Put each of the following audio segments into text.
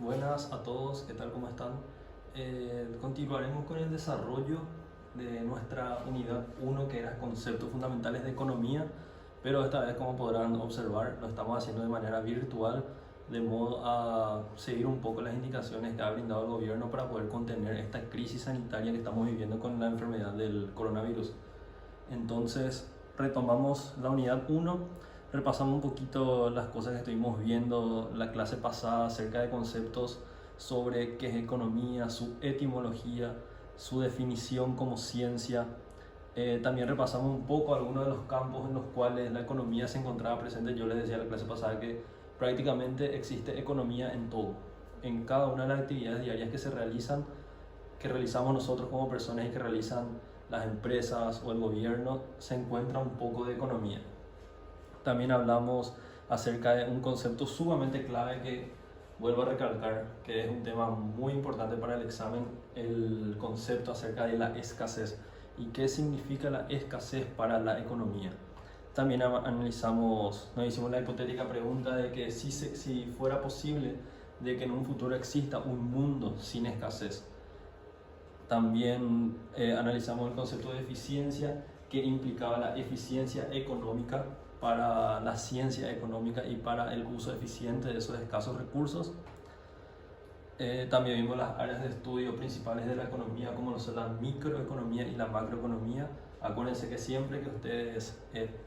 Buenas a todos, ¿qué tal? ¿Cómo están? Continuaremos con el desarrollo de nuestra unidad uno, que era conceptos fundamentales de economía, pero esta vez, como podrán observar, lo estamos haciendo de manera virtual, de modo a seguir un poco las indicaciones que ha brindado el gobierno para poder contener esta crisis sanitaria que estamos viviendo con la enfermedad del coronavirus. Entonces, retomamos la unidad uno, repasamos un poquito las cosas que estuvimos viendo la clase pasada acerca de conceptos sobre qué es economía, su etimología, su definición como ciencia. También repasamos un poco algunos de los campos en los cuales la economía se encontraba presente. Yo les decía la clase pasada que prácticamente existe economía en todo, en cada una de las actividades diarias que se realizan, que realizamos nosotros como personas y que realizan las empresas o el gobierno, se encuentra un poco de economía. También hablamos acerca de un concepto sumamente clave que vuelvo a recalcar, que es un tema muy importante para el examen, el concepto acerca de la escasez y qué significa la escasez para la economía. También analizamos, nos hicimos la hipotética pregunta de que si fuera posible de que en un futuro exista un mundo sin escasez. También analizamos el concepto de eficiencia, que implicaba la eficiencia económica para la ciencia económica y para el uso eficiente de esos escasos recursos. También vimos las áreas de estudio principales de la economía, como son la microeconomía y la macroeconomía. Acuérdense que siempre que ustedes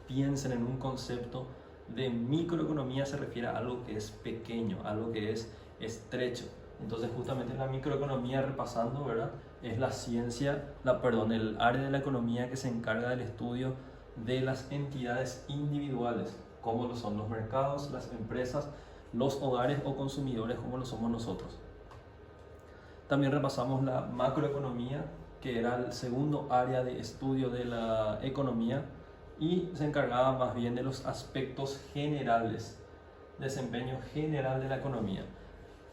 piensen en un concepto de microeconomía, se refiere a algo que es pequeño, algo que es estrecho. Entonces, justamente en la microeconomía, repasando, ¿verdad?, es la ciencia, el área de la economía que se encarga del estudio de las entidades individuales, como lo son los mercados, las empresas, los hogares o consumidores, como lo somos nosotros. También repasamos la macroeconomía, que era el segundo área de estudio de la economía y se encargaba más bien de los aspectos generales, desempeño general de la economía.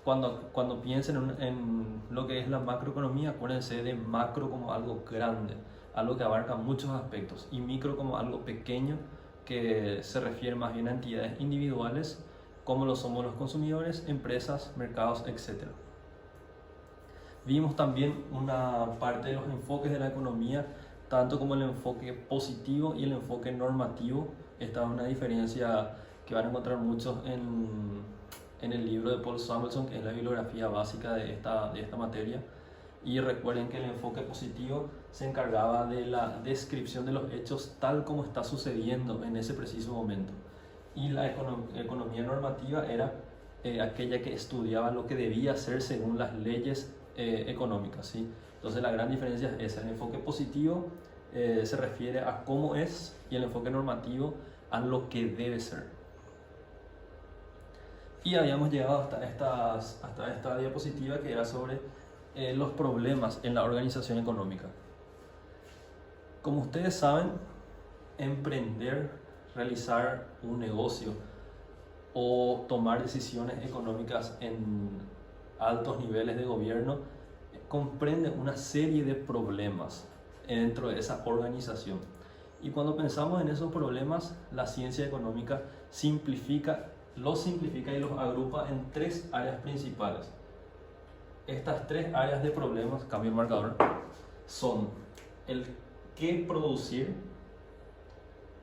Cuando piensen en lo que es la macroeconomía, acuérdense de macro como algo grande, algo que abarca muchos aspectos, y micro como algo pequeño, que se refiere más bien a entidades individuales, como lo somos los consumidores, empresas, mercados, etc. Vimos también una parte de los enfoques de la economía, tanto como el enfoque positivo y el enfoque normativo. Esta es una diferencia que van a encontrar muchos en el libro de Paul Samuelson, que es la bibliografía básica de esta materia. Y recuerden que el enfoque positivo se encargaba de la descripción de los hechos tal como está sucediendo en ese preciso momento. Y la economía normativa era aquella que estudiaba lo que debía hacer según las leyes económicas, ¿sí? Entonces la gran diferencia es el enfoque positivo se refiere a cómo es, y el enfoque normativo a lo que debe ser. Y habíamos llegado hasta esta diapositiva, que era sobre los problemas en la organización económica. Como ustedes saben, emprender, realizar un negocio o tomar decisiones económicas en altos niveles de gobierno comprende una serie de problemas dentro de esa organización. Y cuando pensamos en esos problemas, la ciencia económica los simplifica y los agrupa en tres áreas principales. Estas tres áreas de problemas, cambio el marcador, son el qué producir,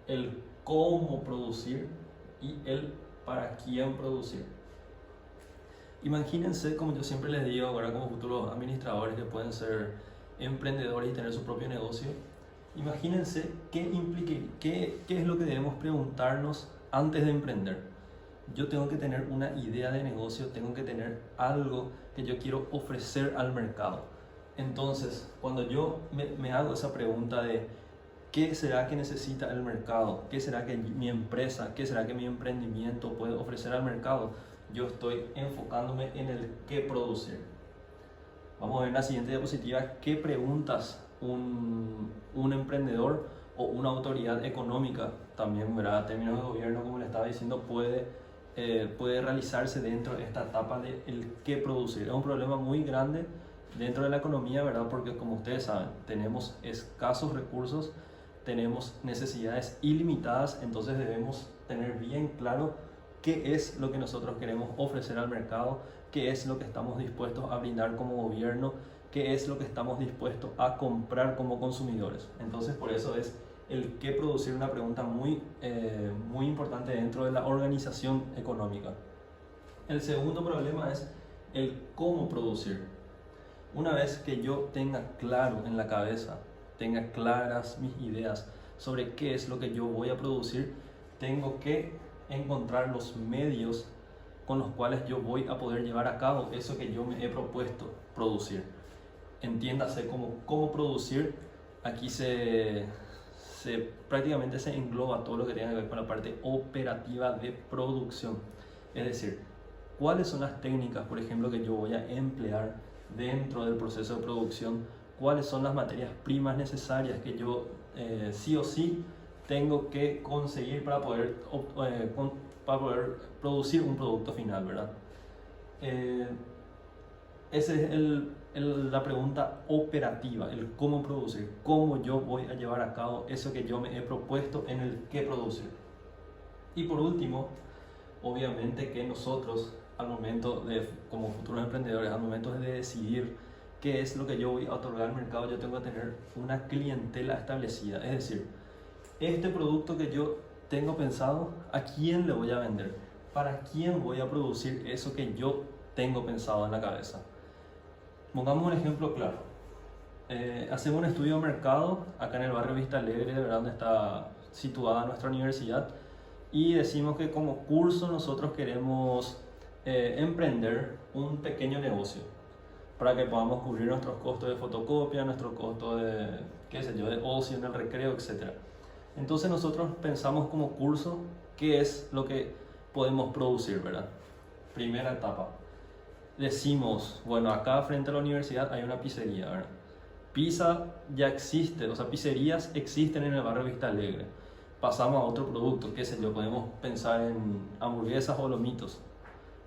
el cómo producir y el para quién producir. Imagínense, como yo siempre les digo ahora como futuros administradores que pueden ser emprendedores y tener su propio negocio, imagínense qué es lo que debemos preguntarnos antes de emprender. Yo tengo que tener una idea de negocio, tengo que tener algo que yo quiero ofrecer al mercado. Entonces, cuando yo me hago esa pregunta de ¿qué será que necesita el mercado? ¿Qué será que mi empresa, qué será que mi emprendimiento puede ofrecer al mercado? Yo estoy enfocándome en el qué producir. Vamos a ver en la siguiente diapositiva qué preguntas un emprendedor o una autoridad económica, también, ¿verdad?, términos de gobierno, como le estaba diciendo, puede realizarse dentro de esta etapa de el qué producir. Es un problema muy grande dentro de la economía, ¿verdad?, porque como ustedes saben, tenemos escasos recursos, tenemos necesidades ilimitadas, entonces debemos tener bien claro qué es lo que nosotros queremos ofrecer al mercado, qué es lo que estamos dispuestos a brindar como gobierno, qué es lo que estamos dispuestos a comprar como consumidores. Entonces, por eso es el qué producir una pregunta muy importante dentro de la organización económica. El segundo problema es el cómo producir. Una vez que yo tenga claro en la cabeza, tenga claras mis ideas sobre qué es lo que yo voy a producir, tengo que encontrar los medios con los cuales yo voy a poder llevar a cabo eso que yo me he propuesto producir. Entiéndase como cómo producir, aquí prácticamente se engloba todo lo que tiene que ver con la parte operativa de producción. Es decir, cuáles son las técnicas, por ejemplo, que yo voy a emplear dentro del proceso de producción, cuáles son las materias primas necesarias que yo sí o sí tengo que conseguir para poder producir un producto final, ¿verdad? Esa es la pregunta operativa, el cómo producir, cómo yo voy a llevar a cabo eso que yo me he propuesto en el qué producir. Y por último, obviamente que nosotros, al momento como futuros emprendedores, al momento de decidir qué es lo que yo voy a otorgar al mercado, yo tengo que tener una clientela establecida. Es decir, este producto que yo tengo pensado, ¿a quién le voy a vender? ¿Para quién voy a producir eso que yo tengo pensado en la cabeza? Pongamos un ejemplo claro. Hacemos un estudio de mercado acá en el barrio Vista Alegre, ¿verdad? Donde está situada nuestra universidad, y decimos que como curso nosotros queremos emprender un pequeño negocio para que podamos cubrir nuestros costos de fotocopia, nuestros costos de, qué sé yo, de ocio en el recreo, etc. Entonces nosotros pensamos como curso qué es lo que podemos producir, ¿verdad? Primera etapa. Decimos, bueno, acá frente a la universidad hay una pizzería, ¿verdad? Pizza ya existe, o sea, pizzerías existen en el barrio Vista Alegre. Pasamos a otro producto, qué sé yo, podemos pensar en hamburguesas o lomitos.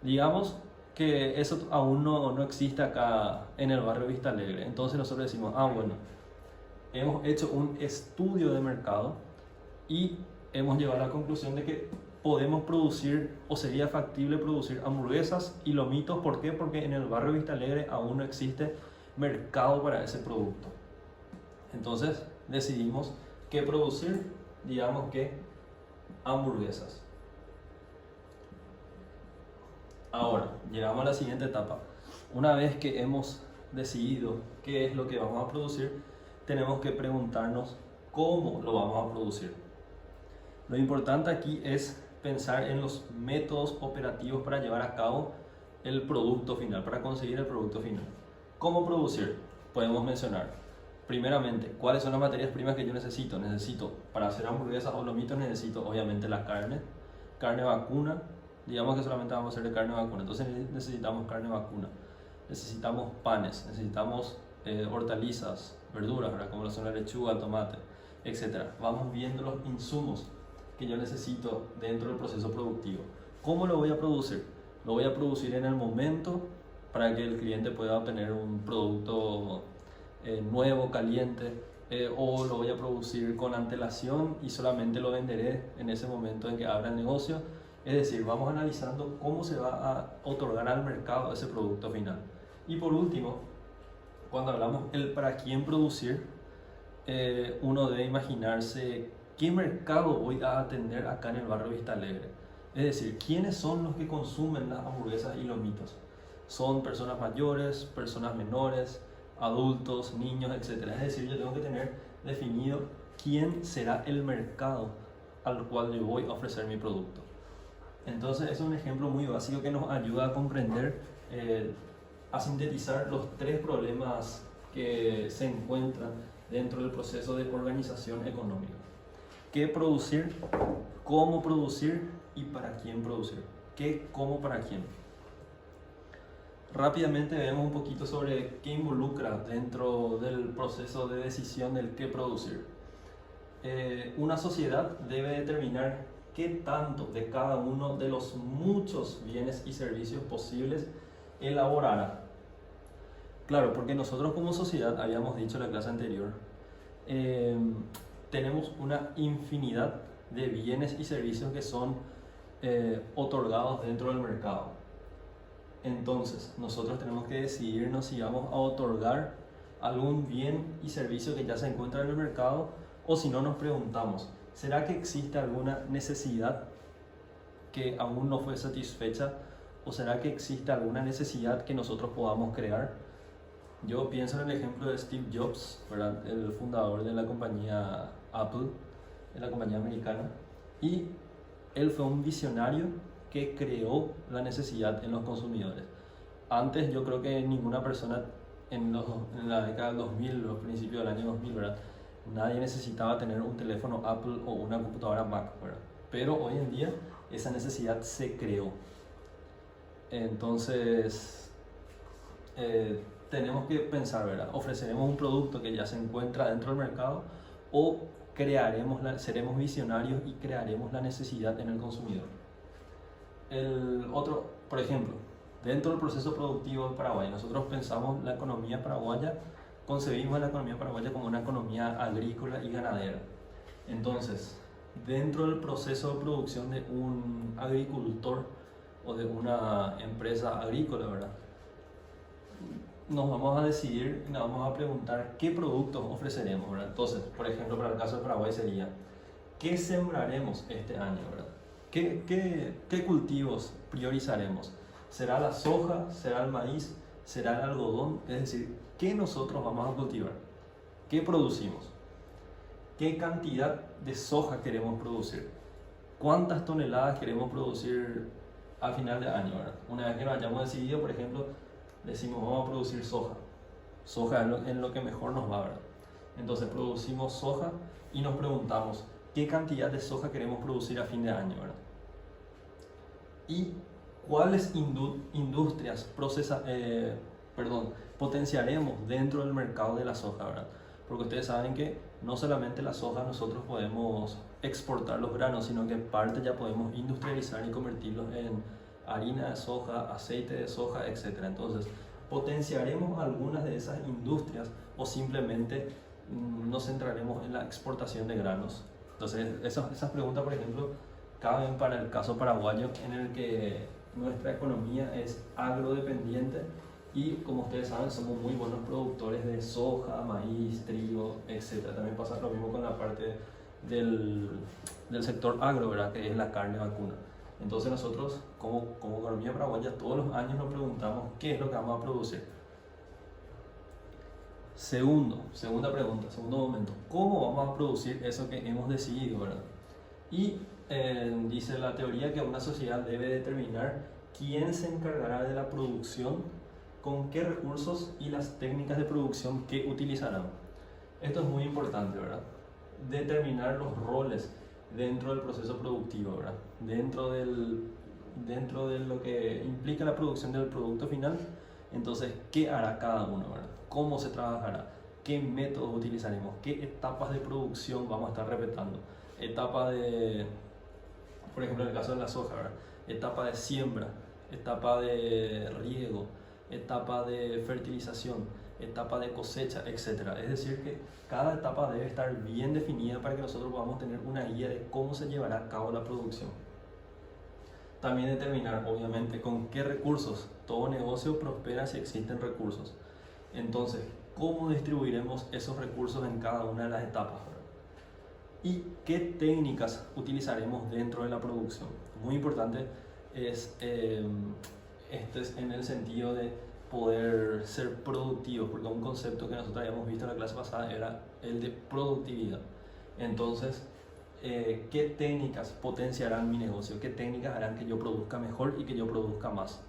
Digamos que eso aún no existe acá en el barrio Vista Alegre. Entonces nosotros decimos, bueno, hemos hecho un estudio de mercado y hemos llegado a la conclusión de que podemos producir, o sería factible producir, hamburguesas y lomitos. ¿Por qué? Porque en el barrio Vista Alegre aún no existe mercado para ese producto. Entonces decidimos qué producir, digamos que hamburguesas. Ahora, llegamos a la siguiente etapa. Una vez que hemos decidido qué es lo que vamos a producir, tenemos que preguntarnos cómo lo vamos a producir. Lo importante aquí es pensar en los métodos operativos para llevar a cabo el producto final, para conseguir el producto final. ¿Cómo producir? Podemos mencionar, primeramente, cuáles son las materias primas que yo necesito. Para hacer hamburguesas o lomitos, necesito obviamente la carne vacuna. Digamos que solamente vamos a hacer de carne vacuna, entonces necesitamos carne vacuna. Necesitamos panes, necesitamos hortalizas, verduras, ¿verdad? Como son la lechuga, el tomate, etc. Vamos viendo los insumos que yo necesito dentro del proceso productivo. ¿Cómo lo voy a producir? Lo voy a producir en el momento para que el cliente pueda obtener un producto nuevo, caliente, o lo voy a producir con antelación y solamente lo venderé en ese momento en que abra el negocio. Es decir, vamos analizando cómo se va a otorgar al mercado ese producto final. Y por último, cuando hablamos el para quién producir, uno debe imaginarse qué mercado voy a atender acá en el barrio Vista Alegre. Es decir, quiénes son los que consumen las hamburguesas y lomitos. Son personas mayores, personas menores, adultos, niños, etc. Es decir, yo tengo que tener definido quién será el mercado al cual yo voy a ofrecer mi producto. Entonces es un ejemplo muy básico que nos ayuda a comprender, a sintetizar los tres problemas que se encuentran dentro del proceso de organización económica. ¿Qué producir? ¿Cómo producir? ¿Y para quién producir? ¿Qué, cómo, para quién? Rápidamente vemos un poquito sobre qué involucra dentro del proceso de decisión del qué producir. Una sociedad debe determinar qué tanto de cada uno de los muchos bienes y servicios posibles elaborará. Claro, porque nosotros como sociedad, habíamos dicho en la clase anterior, tenemos una infinidad de bienes y servicios que son otorgados dentro del mercado. Entonces, nosotros tenemos que decidirnos si vamos a otorgar algún bien y servicio que ya se encuentra en el mercado, o si no, nos preguntamos, ¿será que existe alguna necesidad que aún no fue satisfecha? ¿O será que existe alguna necesidad que nosotros podamos crear? Yo pienso en el ejemplo de Steve Jobs, ¿verdad? El fundador de la compañía Apple, de la compañía americana, y él fue un visionario que creó la necesidad en los consumidores. Antes yo creo que ninguna persona en la década del 2000, los principios del año 2000, ¿verdad? Nadie necesitaba tener un teléfono Apple o una computadora Mac, ¿verdad? Pero hoy en día esa necesidad se creó. Entonces, tenemos que pensar, ¿verdad? ¿Ofreceremos un producto que ya se encuentra dentro del mercado o seremos visionarios y crearemos la necesidad en el consumidor? Por ejemplo, dentro del proceso productivo de Paraguay, nosotros pensamos la economía paraguaya, concebimos la economía paraguaya como una economía agrícola y ganadera. Entonces, dentro del proceso de producción de un agricultor o de una empresa agrícola, ¿verdad? Nos vamos a decidir y nos vamos a preguntar qué productos ofreceremos, ¿verdad? Entonces, por ejemplo, para el caso de Paraguay sería, ¿qué sembraremos este año, ¿verdad? ¿Qué cultivos priorizaremos? ¿Será la soja? ¿Será el maíz? ¿Será el algodón? Es decir, ¿qué nosotros vamos a cultivar? ¿Qué producimos? ¿Qué cantidad de soja queremos producir? ¿Cuántas toneladas queremos producir al final de año, ¿verdad? Una vez que nos hayamos decidido, por ejemplo, decimos vamos a producir soja. Soja es lo que mejor nos va, ¿verdad? Entonces producimos soja y nos preguntamos qué cantidad de soja queremos producir a fin de año, ¿verdad? Y cuáles industrias potenciaremos dentro del mercado de la soja, ¿verdad? Porque ustedes saben que no solamente la soja nosotros podemos exportar los granos, sino que parte ya podemos industrializar y convertirlos en harina de soja, aceite de soja, etc. Entonces, potenciaremos algunas de esas industrias o simplemente nos centraremos en la exportación de granos. Entonces, esas preguntas, por ejemplo, caben para el caso paraguayo, en el que nuestra economía es agrodependiente y, como ustedes saben, somos muy buenos productores de soja, maíz, trigo, etc. También pasa lo mismo con la parte del sector agro, ¿verdad? Que es la carne vacuna. Entonces nosotros, como economía paraguaya, todos los años nos preguntamos qué es lo que vamos a producir. Segunda pregunta, segundo momento, ¿cómo vamos a producir eso que hemos decidido, ¿verdad? Y dice la teoría que una sociedad debe determinar quién se encargará de la producción, con qué recursos y las técnicas de producción que utilizarán. Esto es muy importante, ¿verdad? Determinar los roles dentro del proceso productivo, ¿verdad? Dentro de lo que implica la producción del producto final. Entonces, ¿qué hará cada uno, ¿verdad? ¿Cómo se trabajará? ¿Qué métodos utilizaremos? ¿Qué etapas de producción vamos a estar respetando? Por ejemplo, en el caso de la soja, ¿verdad? Etapa de siembra, etapa de riego, etapa de fertilización, etapa de cosecha, etc. Es decir, que cada etapa debe estar bien definida para que nosotros podamos tener una guía de cómo se llevará a cabo la producción. También determinar, obviamente, con qué recursos. Todo negocio prospera si existen recursos. Entonces, ¿cómo distribuiremos esos recursos en cada una de las etapas, ¿verdad? Y qué técnicas utilizaremos dentro de la producción. Muy importante es en el sentido de poder ser productivos, porque un concepto que nosotros habíamos visto en la clase pasada era el de productividad. Entonces, ¿qué técnicas potenciarán mi negocio? ¿Qué técnicas harán que yo produzca mejor y que yo produzca más?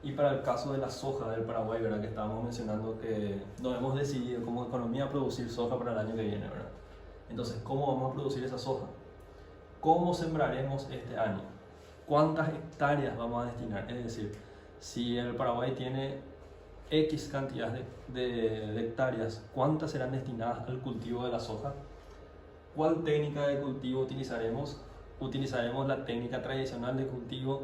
Y para el caso de la soja del Paraguay, ¿verdad? Que estábamos mencionando que nos hemos decidido como economía a producir soja para el año que viene, ¿verdad? Entonces, ¿cómo vamos a producir esa soja? ¿Cómo sembraremos este año? ¿Cuántas hectáreas vamos a destinar? Es decir, si el Paraguay tiene X cantidad de hectáreas, ¿cuántas serán destinadas al cultivo de la soja? ¿Cuál técnica de cultivo utilizaremos? Utilizaremos la técnica tradicional de cultivo,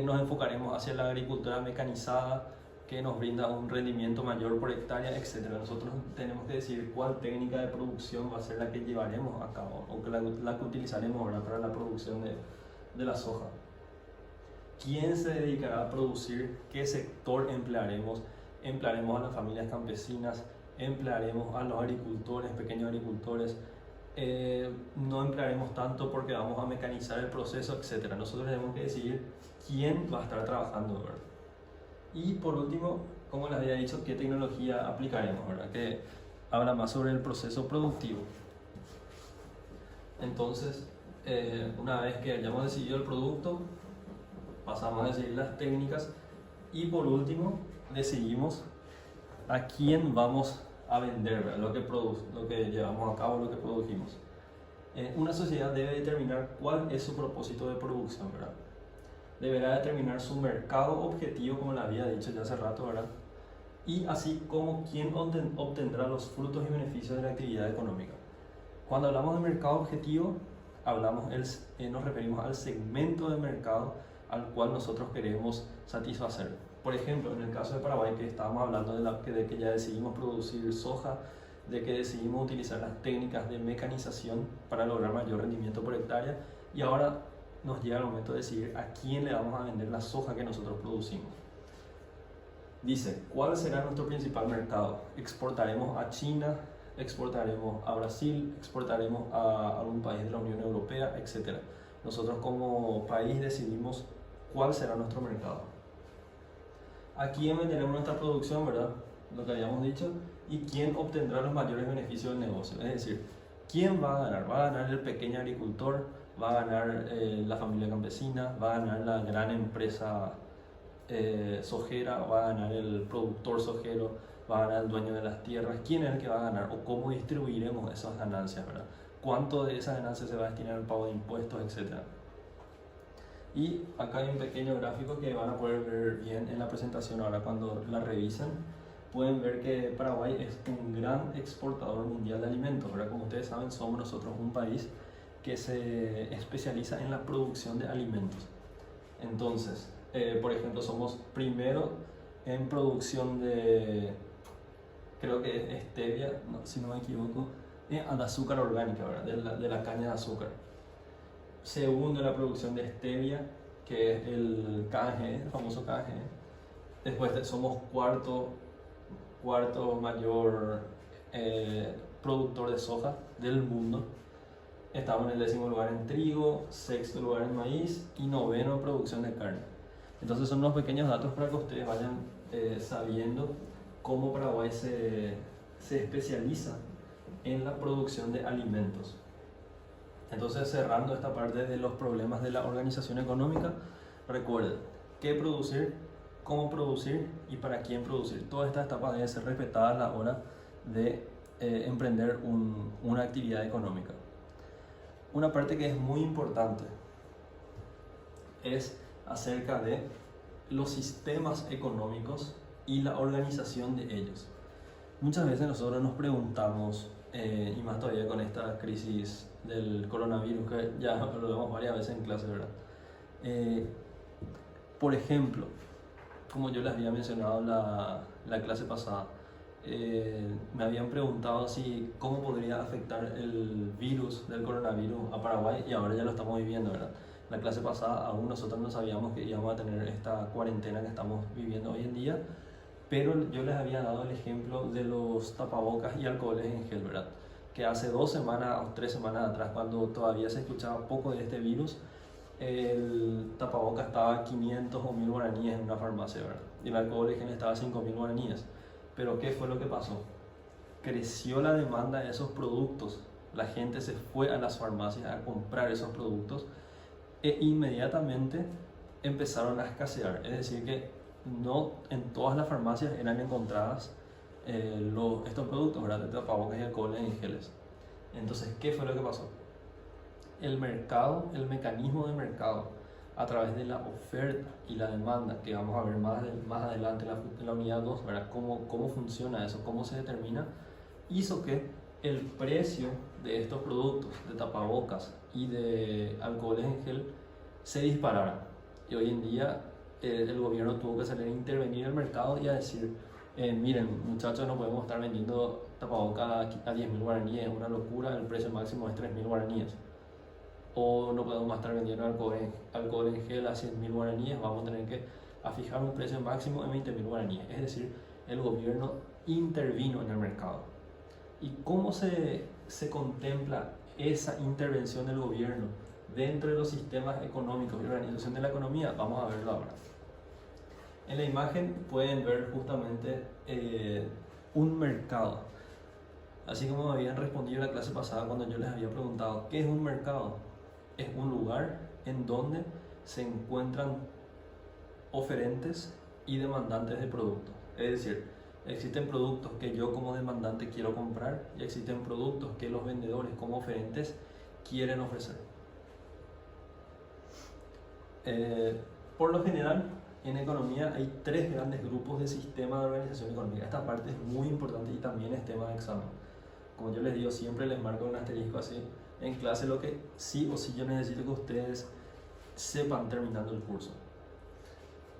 nos enfocaremos hacia la agricultura mecanizada, que nos brinda un rendimiento mayor por hectárea, etc. Nosotros tenemos que decidir cuál técnica de producción va a ser la que llevaremos a cabo, o la que utilizaremos, ¿verdad? Para la producción de la soja. ¿Quién se dedicará a producir? ¿Qué sector emplearemos? ¿Emplearemos a las familias campesinas? ¿Emplearemos a los agricultores, pequeños agricultores? No emplearemos tanto porque vamos a mecanizar el proceso, etc. Nosotros tenemos que decidir quién va a estar trabajando, ¿verdad? Y por último, como les había dicho, qué tecnología aplicaremos, ¿verdad? Que habla más sobre el proceso productivo. Entonces, una vez que hayamos decidido el producto, pasamos a decidir las técnicas y por último decidimos a quién vamos a vender, ¿verdad? Lo que llevamos a cabo, lo que produjimos. Una sociedad debe determinar cuál es su propósito de producción, ¿verdad? Deberá determinar su mercado objetivo, como le había dicho ya hace rato, ¿verdad? Y así como quién obtendrá los frutos y beneficios de la actividad económica. Cuando hablamos de mercado objetivo, nos referimos al segmento de mercado al cual nosotros queremos satisfacer. Por ejemplo, en el caso de Paraguay, que estábamos hablando de que ya decidimos producir soja, de que decidimos utilizar las técnicas de mecanización para lograr mayor rendimiento por hectárea, y ahora nos llega el momento de decidir a quién le vamos a vender la soja que nosotros producimos. Dice, ¿cuál será nuestro principal mercado? ¿Exportaremos a China? ¿Exportaremos a Brasil? ¿Exportaremos a algún país de la Unión Europea? Etcétera. Nosotros como país decidimos cuál será nuestro mercado. ¿A quién venderemos nuestra producción, verdad? Lo que habíamos dicho. ¿Y quién obtendrá los mayores beneficios del negocio? Es decir, ¿quién va a ganar? ¿Va a ganar el pequeño agricultor? ¿Va a ganar la familia campesina? ¿Va a ganar la gran empresa sojera? ¿Va a ganar el productor sojero? ¿Va a ganar el dueño de las tierras? ¿Quién es el que va a ganar? ¿O cómo distribuiremos esas ganancias, verdad? ¿Cuánto de esas ganancias se va a destinar al pago de impuestos, etcétera? Y acá hay un pequeño gráfico que van a poder ver bien en la presentación ahora cuando la revisen. Pueden ver que Paraguay es un gran exportador mundial de alimentos, ¿verdad? Como ustedes saben, somos nosotros un país que se especializa en la producción de alimentos. Entonces, por ejemplo, somos primero en producción de, creo que es stevia, no, si no me equivoco, de azúcar orgánica, ¿verdad? De la caña de azúcar. Segundo en la producción de stevia, que es el KG, el famoso KG. Después somos cuarto mayor productor de soja del mundo. Estamos en el 10º lugar en trigo, 6º lugar en maíz y 9º en producción de carne. Entonces son unos pequeños datos para que ustedes vayan sabiendo cómo Paraguay se especializa en la producción de alimentos. Entonces, cerrando esta parte de los problemas de la organización económica, recuerden qué producir, cómo producir y para quién producir. Todas estas etapas deben ser respetadas a la hora de emprender una actividad económica. Una parte que es muy importante es acerca de los sistemas económicos y la organización de ellos. Muchas veces nosotros nos preguntamos, y más todavía con esta crisis del coronavirus, que ya lo vemos varias veces en clase, ¿verdad? Por ejemplo, como yo les había mencionado la clase pasada, me habían preguntado cómo podría afectar el virus del coronavirus a Paraguay, y ahora ya lo estamos viviendo, ¿verdad? La clase pasada aún nosotros no sabíamos que íbamos a tener esta cuarentena que estamos viviendo hoy en día, pero yo les había dado el ejemplo de los tapabocas y alcoholes en gel, ¿verdad? Que hace 2 semanas o 3 semanas atrás, cuando todavía se escuchaba poco de este virus, el tapabocas estaba a 500 o 1000 guaraníes en una farmacia, ¿verdad? Y el alcohol en gel estaba a 5000 guaraníes. Pero ¿qué fue lo que pasó? Creció la demanda de esos productos, la gente se fue a las farmacias a comprar esos productos e inmediatamente empezaron a escasear. Es decir, que no en todas las farmacias eran encontradas estos productos, ¿verdad? De tapabocas y alcohol en geles. Entonces, ¿qué fue lo que pasó? El mercado, el mecanismo de mercado, a través de la oferta y la demanda, que vamos a ver más adelante en la unidad 2, ¿verdad? Cómo funciona eso, cómo se determina, hizo que el precio de estos productos, de tapabocas y de alcoholes en gel, se disparara. Y hoy en día el gobierno tuvo que salir a intervenir en el mercado y a decir, miren muchachos, no podemos estar vendiendo tapabocas a 10.000 guaraníes, es una locura, el precio máximo es 3.000 guaraníes. o no podemos más estar vendiendo alcohol en gel a 100.000 guaraníes, vamos a tener que fijar un precio máximo en 20.000 guaraníes. Es decir, el gobierno intervino en el mercado. ¿Y cómo se contempla esa intervención del gobierno dentro de los sistemas económicos y organización de la economía? Vamos a verlo ahora. En la imagen pueden ver justamente un mercado. Así como me habían respondido en la clase pasada cuando yo les había preguntado ¿qué es un mercado? Es un lugar en donde se encuentran oferentes y demandantes de productos. Es decir, existen productos que yo como demandante quiero comprar y existen productos que los vendedores como oferentes quieren ofrecer. Por lo general, en economía hay tres grandes grupos de sistema de organización económica. Esta parte es muy importante y también es tema de examen. Como yo les digo, siempre les marco un asterisco así en clase lo que sí o sí yo necesito que ustedes sepan terminando el curso.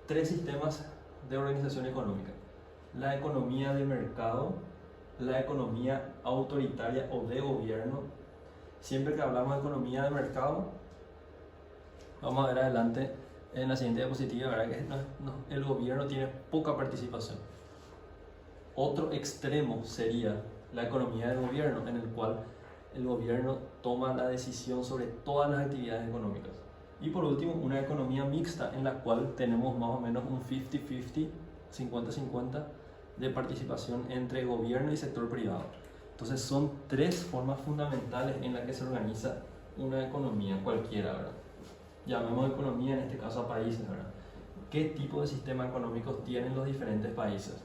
Tres sistemas de organización económica: la economía de mercado, la economía autoritaria o de gobierno. Siempre que hablamos de economía de mercado, vamos a ver adelante en la siguiente diapositiva, ¿verdad? Que el gobierno tiene poca participación. Otro extremo sería la economía del gobierno, en el cual el gobierno toma la decisión sobre todas las actividades económicas. Y por último, una economía mixta, en la cual tenemos más o menos un 50-50, 50-50 de participación entre gobierno y sector privado. Entonces son tres formas fundamentales en las que se organiza una economía cualquiera, ¿verdad? Llamemos economía en este caso a países, ¿verdad? ¿Qué tipo de sistema económico tienen los diferentes países?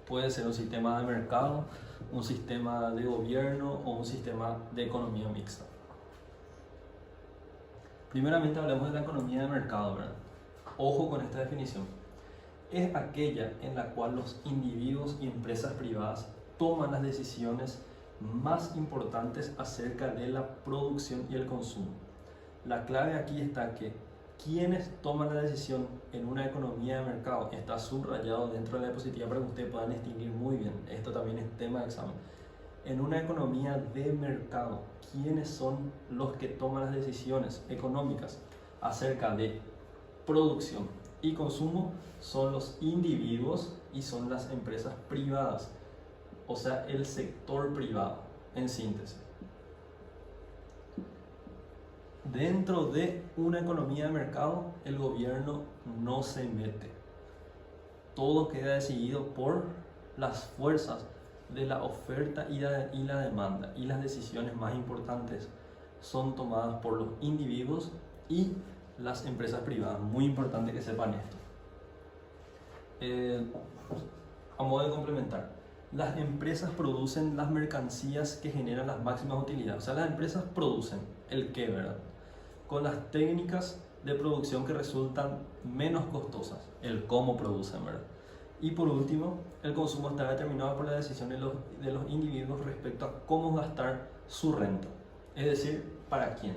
Puede ser un sistema de mercado, un sistema de gobierno o un sistema de economía mixta. Primeramente hablemos de la economía de mercado, ¿verdad? Ojo con esta definición. Es aquella en la cual los individuos y empresas privadas toman las decisiones más importantes acerca de la producción y el consumo. La clave aquí está que quienes toman la decisión en una economía de mercado está subrayado dentro de la diapositiva para que ustedes puedan distinguir muy bien. Esto también es tema de examen. En una economía de mercado, ¿quiénes son los que toman las decisiones económicas acerca de producción y consumo? Son los individuos y son las empresas privadas, o sea, el sector privado, en síntesis. Dentro de una economía de mercado, el gobierno no se mete. Todo queda decidido por las fuerzas de la oferta y la demanda, y las decisiones más importantes son tomadas por los individuos y las empresas privadas. Muy importante que sepan esto. A modo de complementar, las empresas producen las mercancías que generan las máximas utilidades. O sea, las empresas producen el qué, ¿verdad? Con las técnicas de producción que resultan menos costosas, el cómo producen, ¿verdad? Y por último, el consumo está determinado por la decisión de los individuos respecto a cómo gastar su renta, es decir, para quién.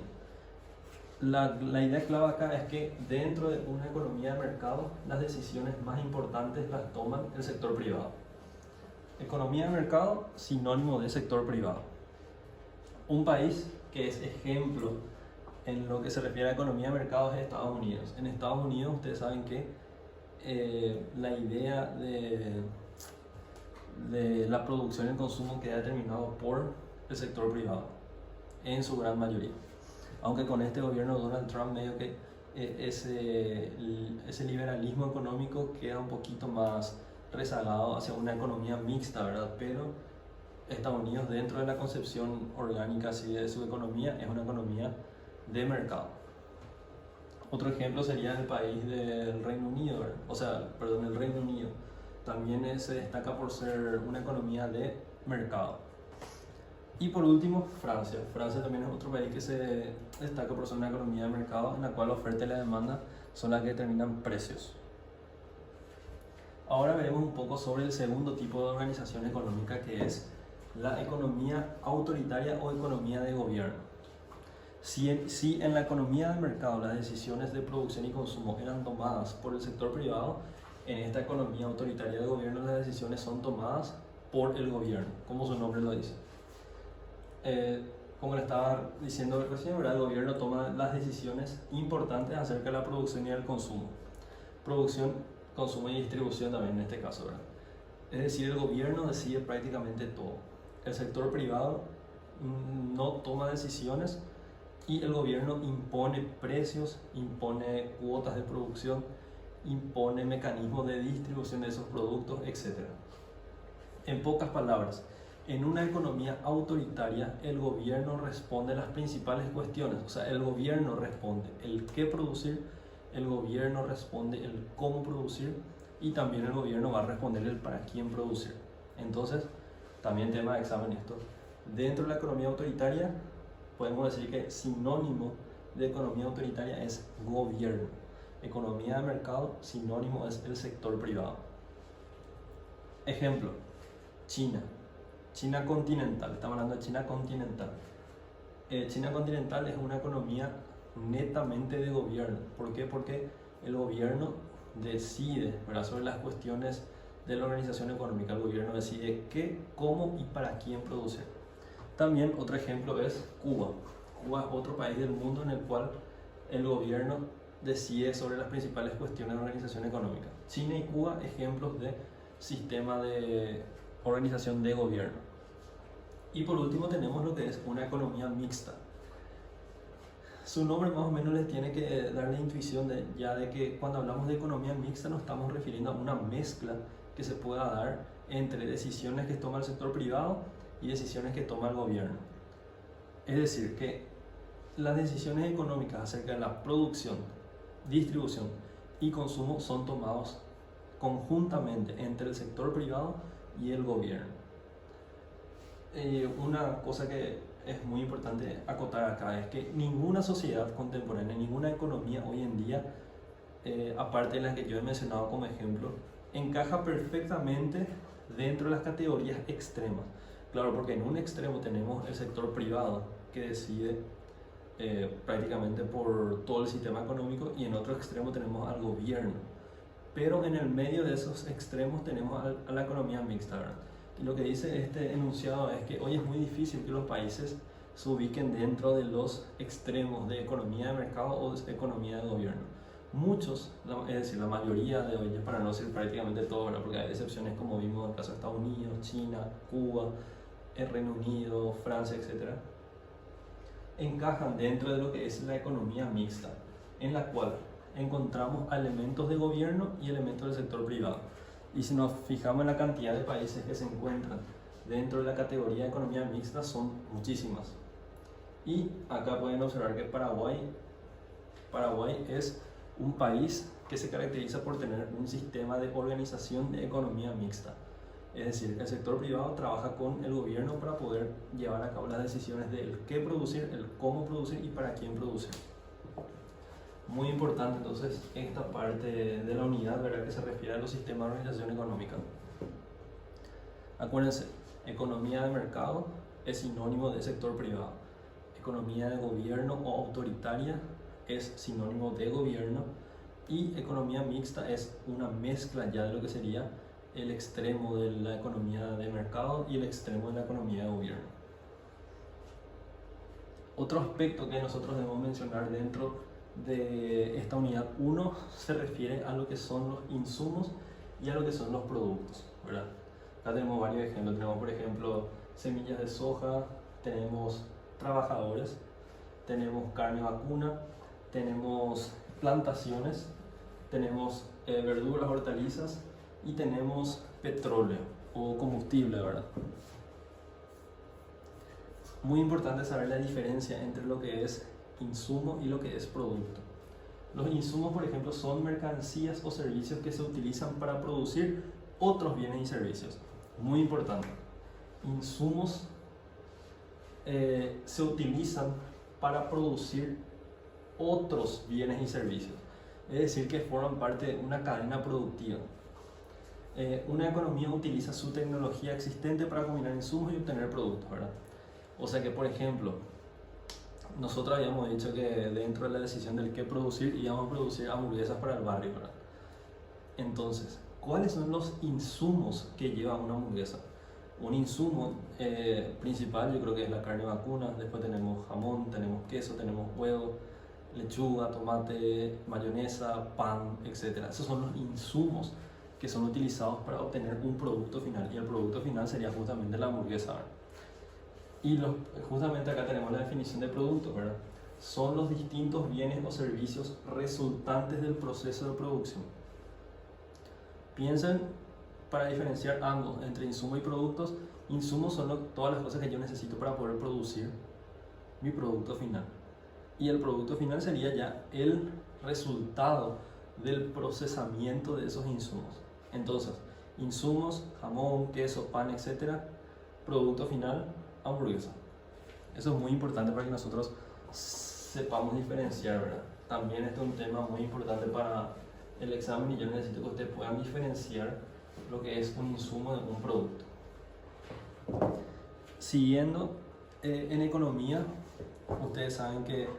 La idea clave acá es que dentro de una economía de mercado, las decisiones más importantes las toman el sector privado. Economía de mercado, sinónimo de sector privado. Un país que es ejemplo en lo que se refiere a economía de mercado es Estados Unidos. En Estados Unidos ustedes saben que la idea de la producción y el consumo queda determinado por el sector privado, en su gran mayoría. Aunque con este gobierno de Donald Trump medio que ese liberalismo económico queda un poquito más rezagado hacia una economía mixta, ¿verdad? Pero Estados Unidos, dentro de la concepción orgánica así de su economía, es una economía de mercado. Otro ejemplo sería el país del Reino Unido, ¿verdad? El Reino Unido también se destaca por ser una economía de mercado. Y por último, Francia. Francia también es otro país que se destaca por ser una economía de mercado en la cual la oferta y la demanda son las que determinan precios. Ahora veremos un poco sobre el segundo tipo de organización económica, que es la economía autoritaria o economía de gobierno. Si en la economía de mercado las decisiones de producción y consumo eran tomadas por el sector privado, en esta economía autoritaria de gobierno las decisiones son tomadas por el gobierno, como su nombre lo dice. como le estaba diciendo recién, ¿verdad? El gobierno toma las decisiones importantes acerca de la producción y el consumo. Producción, consumo y distribución también en este caso, ¿verdad? Es decir, el gobierno decide prácticamente todo. El sector privado no toma decisiones y el gobierno impone precios, impone cuotas de producción, impone mecanismos de distribución de esos productos, etc. En pocas palabras, en una economía autoritaria, el gobierno responde a las principales cuestiones. O sea, el gobierno responde el qué producir, el gobierno responde el cómo producir y también el gobierno va a responder el para quién producir. Entonces, también tema de examen esto. Dentro de la economía autoritaria, podemos decir que sinónimo de economía autoritaria es gobierno. Economía de mercado, sinónimo es el sector privado. Ejemplo, China. China continental, estamos hablando de China continental. China continental es una economía netamente de gobierno. ¿Por qué? Porque el gobierno decide, ¿verdad?, sobre las cuestiones de la organización económica. El gobierno decide qué, cómo y para quién producir. También otro ejemplo es Cuba. Cuba es otro país del mundo en el cual el gobierno decide sobre las principales cuestiones de organización económica. China y Cuba, ejemplos de sistema de organización de gobierno. Y por último tenemos lo que es una economía mixta. Su nombre más o menos les tiene que dar la intuición de que cuando hablamos de economía mixta nos estamos refiriendo a una mezcla que se pueda dar entre decisiones que toma el sector privado y decisiones que toma el gobierno. Es decir, que las decisiones económicas acerca de la producción, distribución y consumo son tomados conjuntamente entre el sector privado y el gobierno. Una cosa que es muy importante acotar acá es que ninguna sociedad contemporánea, ninguna economía hoy en día, aparte de las que yo he mencionado como ejemplo, encaja perfectamente dentro de las categorías extremas. Claro, porque en un extremo tenemos el sector privado que decide prácticamente por todo el sistema económico y en otro extremo tenemos al gobierno. Pero en el medio de esos extremos tenemos a la economía mixta, ¿verdad? Y lo que dice este enunciado es que hoy es muy difícil que los países se ubiquen dentro de los extremos de economía de mercado o de economía de gobierno. Muchos, es decir, la mayoría de ellos, para no decir prácticamente todos, ¿verdad?, porque hay excepciones como vimos en el caso de Estados Unidos, China, Cuba, el Reino Unido, Francia, etc., encajan dentro de lo que es la economía mixta, en la cual encontramos elementos de gobierno y elementos del sector privado. Y si nos fijamos en la cantidad de países que se encuentran dentro de la categoría de economía mixta, son muchísimas. Y acá pueden observar que Paraguay es un país que se caracteriza por tener un sistema de organización de economía mixta. Es decir, el sector privado trabaja con el gobierno para poder llevar a cabo las decisiones de el qué producir, el cómo producir y para quién producir. Muy importante entonces esta parte de la unidad, ¿verdad?, que se refiere a los sistemas de organización económica. Acuérdense, economía de mercado es sinónimo de sector privado. Economía de gobierno o autoritaria es sinónimo de gobierno. Y economía mixta es una mezcla ya de lo que sería el extremo de la economía de mercado y el extremo de la economía de gobierno. Otro aspecto que nosotros debemos mencionar dentro de esta unidad 1 se refiere a lo que son los insumos y a lo que son los productos, ¿verdad? Acá tenemos varios ejemplos. Tenemos, por ejemplo, semillas de soja, tenemos trabajadores, tenemos carne vacuna, tenemos plantaciones, tenemos verduras, hortalizas y tenemos petróleo o combustible, ¿verdad? Muy importante saber la diferencia entre lo que es insumo y lo que es producto. Los insumos, por ejemplo, son mercancías o servicios que se utilizan para producir otros bienes y servicios. Muy importante. Insumos se utilizan para producir otros bienes y servicios. Es decir, que forman parte de una cadena productiva. Una economía utiliza su tecnología existente para combinar insumos y obtener productos, ¿verdad? O sea que, por ejemplo, nosotros habíamos dicho que dentro de la decisión del qué producir íbamos a producir hamburguesas para el barrio, ¿verdad? Entonces, ¿cuáles son los insumos que lleva una hamburguesa? Un insumo principal yo creo que es la carne vacuna, después tenemos jamón, tenemos queso, tenemos huevo, lechuga, tomate, mayonesa, pan, etc. Esos son los insumos que son utilizados para obtener un producto final, y el producto final sería justamente la hamburguesa, ¿verdad? Y justamente acá tenemos la definición de producto, ¿verdad? Son los distintos bienes o servicios resultantes del proceso de producción. Piensen, para diferenciar ambos, entre insumo y productos. Insumos son todas las cosas que yo necesito para poder producir mi producto final. Y el producto final sería ya el resultado del procesamiento de esos insumos. Entonces, insumos, jamón, queso, pan, etc. Producto final, hamburguesa. Eso es muy importante para que nosotros sepamos diferenciar, ¿verdad? También este es un tema muy importante para el examen, y yo necesito que ustedes puedan diferenciar lo que es un insumo de un producto. Siguiendo, en economía, ustedes saben que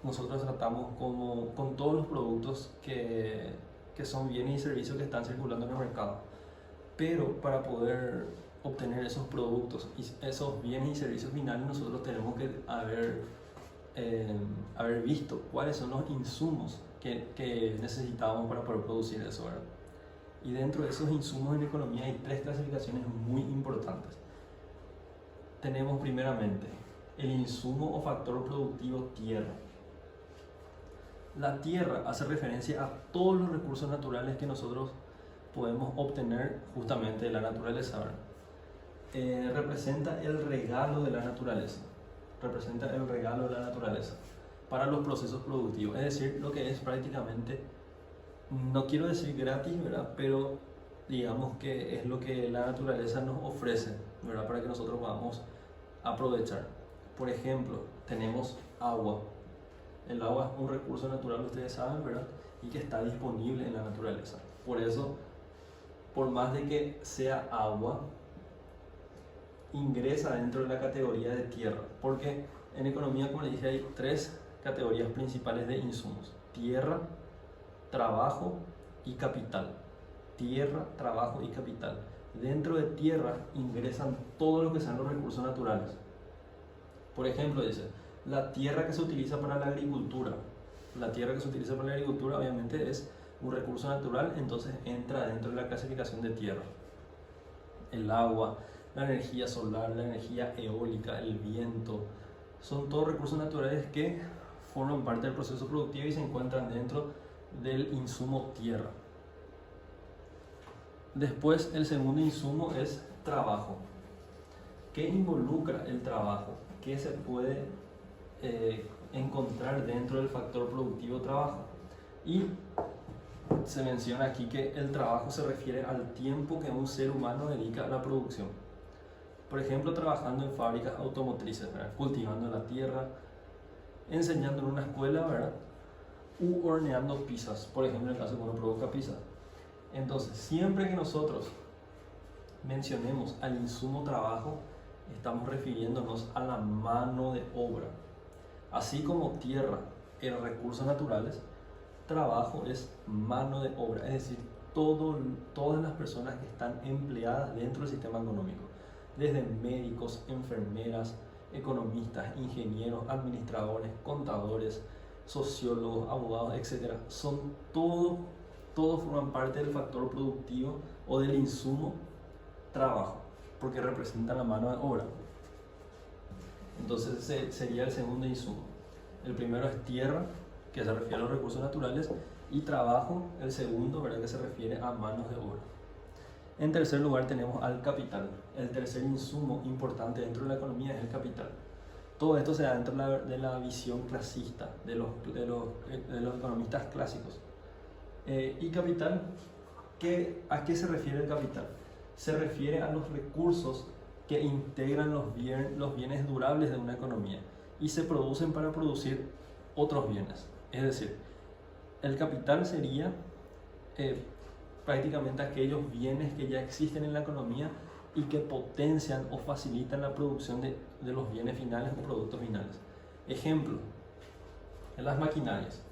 nosotros tratamos con todos los productos que son bienes y servicios que están circulando en el mercado. Pero para poder obtener esos productos y esos bienes y servicios finales, nosotros tenemos que haber visto cuáles son los insumos que necesitamos para poder producir eso, ¿verdad? Y dentro de esos insumos en economía hay 3 clasificaciones muy importantes. Tenemos primeramente el insumo o factor productivo tierra. La tierra hace referencia a todos los recursos naturales que nosotros podemos obtener justamente de la naturaleza, ¿verdad? Representa el regalo de la naturaleza. Representa el regalo de la naturaleza para los procesos productivos. Es decir, lo que es prácticamente, no quiero decir gratis, ¿verdad? Pero digamos que es lo que la naturaleza nos ofrece, ¿verdad? Para que nosotros podamos aprovechar. Por ejemplo, tenemos agua. El agua es un recurso natural, ustedes saben, ¿verdad? Y que está disponible en la naturaleza. Por eso, por más de que sea agua, ingresa dentro de la categoría de tierra. Porque en economía, como les dije, hay 3 categorías principales de insumos: tierra, trabajo y capital. Tierra, trabajo y capital. Dentro de tierra ingresan todo lo que sean los recursos naturales. Por ejemplo, dice, la tierra que se utiliza para la agricultura. La tierra que se utiliza para la agricultura obviamente es un recurso natural, entonces entra dentro de la clasificación de tierra. El agua, la energía solar, la energía eólica, el viento, son todos recursos naturales que forman parte del proceso productivo y se encuentran dentro del insumo tierra. Después, el segundo insumo es trabajo. ¿Qué involucra el trabajo? ¿Qué se puede encontrar dentro del factor productivo trabajo? Y se menciona aquí que el trabajo se refiere al tiempo que un ser humano dedica a la producción. Por ejemplo, trabajando en fábricas automotrices, ¿verdad? Cultivando la tierra, enseñando en una escuela, ¿verdad? U horneando pizzas, por ejemplo, en el caso de que uno produzca pizzas. Entonces, siempre que nosotros mencionemos al insumo trabajo, estamos refiriéndonos a la mano de obra. Así como tierra eran recursos naturales, trabajo es mano de obra, es decir, todas las personas que están empleadas dentro del sistema económico, desde médicos, enfermeras, economistas, ingenieros, administradores, contadores, sociólogos, abogados, etc. Todos forman parte del factor productivo o del insumo trabajo, porque representan la mano de obra. Entonces sería el segundo insumo. El primero es tierra, que se refiere a los recursos naturales, y trabajo, el segundo, ¿verdad?, que se refiere a manos de obra. En tercer lugar tenemos al capital. El tercer insumo importante dentro de la economía es el capital. Todo esto se da dentro de la visión clasista de los economistas clásicos. Y capital, ¿a qué se refiere el capital? Se refiere a los recursos que integran los bienes durables de una economía y se producen para producir otros bienes. Es decir, el capital sería prácticamente aquellos bienes que ya existen en la economía y que potencian o facilitan la producción de los bienes finales o productos finales. Ejemplo, las maquinarias.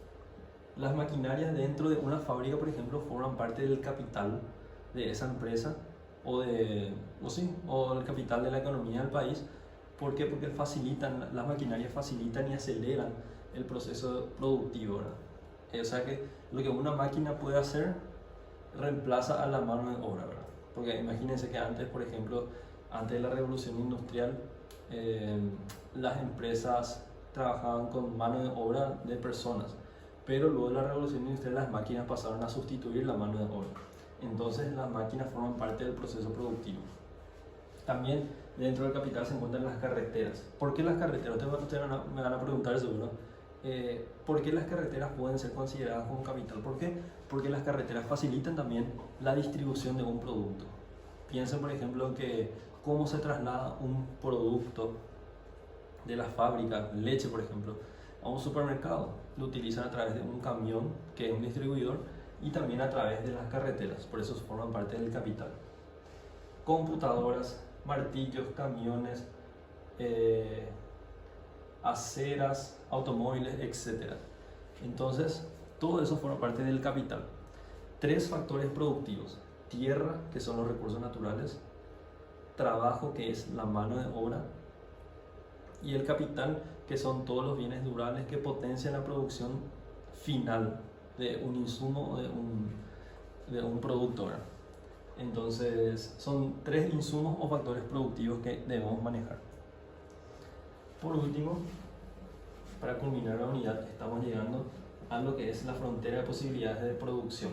Las maquinarias dentro de una fábrica, por ejemplo, forman parte del capital de esa empresa o el capital de la economía del país. ¿Por qué? Porque las maquinarias facilitan y aceleran el proceso productivo, ¿verdad? O sea que lo que una máquina puede hacer reemplaza a la mano de obra, ¿verdad? Porque imagínense que antes, por ejemplo, antes de la revolución industrial, las empresas trabajaban con mano de obra de personas, pero luego de la revolución industrial las máquinas pasaron a sustituir la mano de obra. Entonces las máquinas forman parte del proceso productivo. También dentro del capital se encuentran las carreteras. ¿Por qué las carreteras? Ustedes me van a preguntar seguro. ¿Por qué las carreteras pueden ser consideradas como capital? ¿Por qué? Porque las carreteras facilitan también la distribución de un producto. Piensen, por ejemplo, que cómo se traslada un producto de la fábrica, leche por ejemplo, a un supermercado. Lo utilizan a través de un camión, que es un distribuidor, y también a través de las carreteras. Por eso forman parte del capital. Computadoras, martillos, camiones, aceras, automóviles, etc. Entonces, todo eso forma parte del capital. 3 factores productivos: tierra, que son los recursos naturales; trabajo, que es la mano de obra; y el capital, que son todos los bienes durables que potencian la producción final de un insumo o de un producto, ¿verdad? Entonces, son 3 insumos o factores productivos que debemos manejar. Por último, para culminar la unidad, estamos llegando a lo que es la frontera de posibilidades de producción.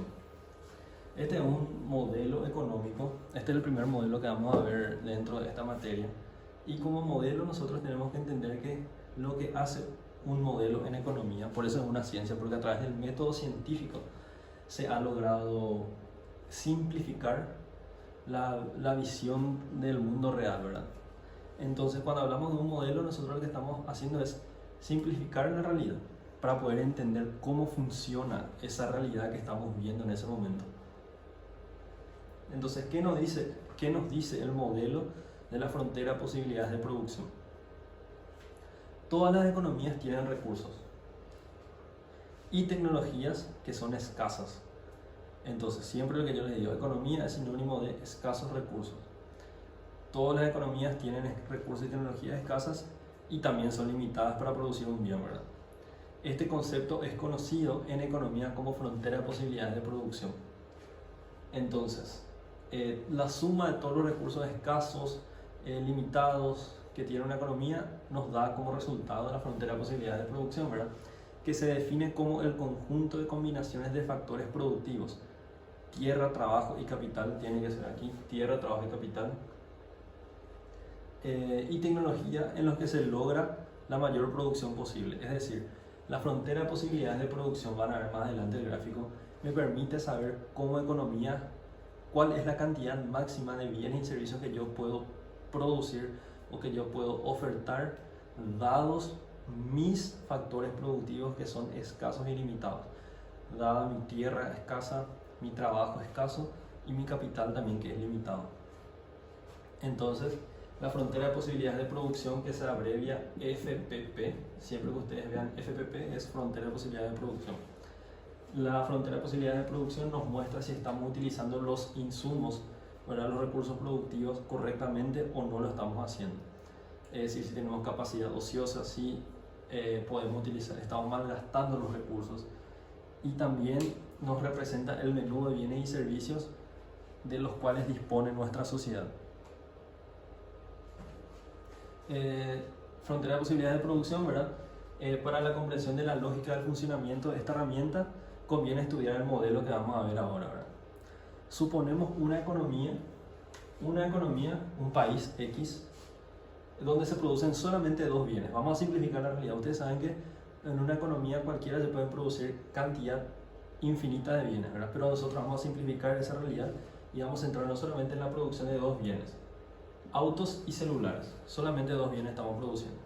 Este es un modelo económico, este es el primer modelo que vamos a ver dentro de esta materia. Y como modelo nosotros tenemos que entender que lo que hace un modelo en economía, por eso es una ciencia, porque a través del método científico se ha logrado simplificar la visión del mundo real, ¿verdad? Entonces, cuando hablamos de un modelo, nosotros lo que estamos haciendo es simplificar la realidad para poder entender cómo funciona esa realidad que estamos viendo en ese momento. Entonces, ¿qué nos dice el modelo de la frontera de posibilidades de producción? Todas las economías tienen recursos y tecnologías que son escasas. Entonces, siempre lo que yo les digo, economía es sinónimo de escasos recursos. Todas las economías tienen recursos y tecnologías escasas y también son limitadas para producir un bien, ¿verdad? Este concepto es conocido en economía como frontera de posibilidades de producción. Entonces, la suma de todos los recursos escasos, limitados que tiene una economía nos da como resultado la frontera de posibilidades de producción, ¿verdad? Que se define como el conjunto de combinaciones de factores productivos: tierra, trabajo y capital, tiene que ser aquí, tierra, trabajo y capital, y tecnología, en los que se logra la mayor producción posible. Es decir, la frontera de posibilidades de producción, van a ver más adelante el gráfico, me permite saber como economía cuál es la cantidad máxima de bienes y servicios que yo puedo producir o que yo puedo ofertar, dados mis factores productivos que son escasos y limitados, dada mi tierra escasa, mi trabajo escaso y mi capital también, que es limitado. Entonces, la frontera de posibilidades de producción, que se abrevia FPP, siempre que ustedes vean FPP es frontera de posibilidades de producción. La frontera de posibilidades de producción nos muestra si estamos utilizando los insumos, ¿verdad?, los recursos productivos correctamente o no lo estamos haciendo. Es decir, si tenemos capacidad ociosa, si podemos utilizar, estamos malgastando los recursos. Y también nos representa el menú de bienes y servicios de los cuales dispone nuestra sociedad. Frontera de posibilidades de producción, ¿verdad? Para la comprensión de la lógica del funcionamiento de esta herramienta, conviene estudiar el modelo que vamos a ver ahora, ¿verdad? Suponemos una economía, un país X, donde se producen solamente 2 bienes. Vamos a simplificar la realidad. Ustedes saben que en una economía cualquiera se pueden producir cantidad infinita de bienes, ¿verdad? Pero nosotros vamos a simplificar esa realidad y vamos a centrarnos solamente en la producción de 2 bienes: autos y celulares. Solamente 2 bienes estamos produciendo.